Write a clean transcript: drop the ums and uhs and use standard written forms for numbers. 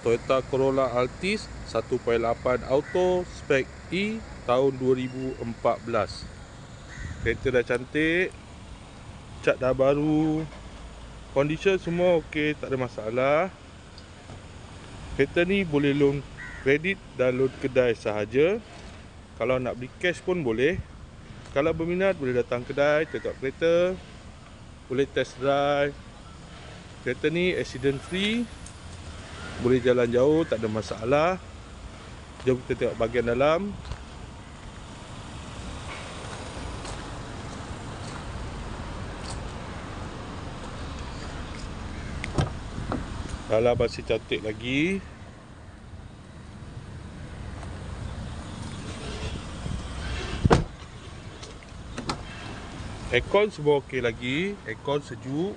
Toyota Corolla Altis 1.8 auto spek E tahun 2014. Kereta dah cantik, cat dah baru, condition semua okey, tak ada masalah. Kereta ni boleh loan kredit dan loan kedai sahaja. Kalau nak beli cash pun boleh. Kalau berminat boleh datang kedai, tengok kereta, boleh test drive. Kereta ni accident free, boleh jalan jauh, tak ada masalah. Jom kita tengok bahagian dalam. Dalam masih cantik lagi. Aircon semua okey lagi, aircon sejuk.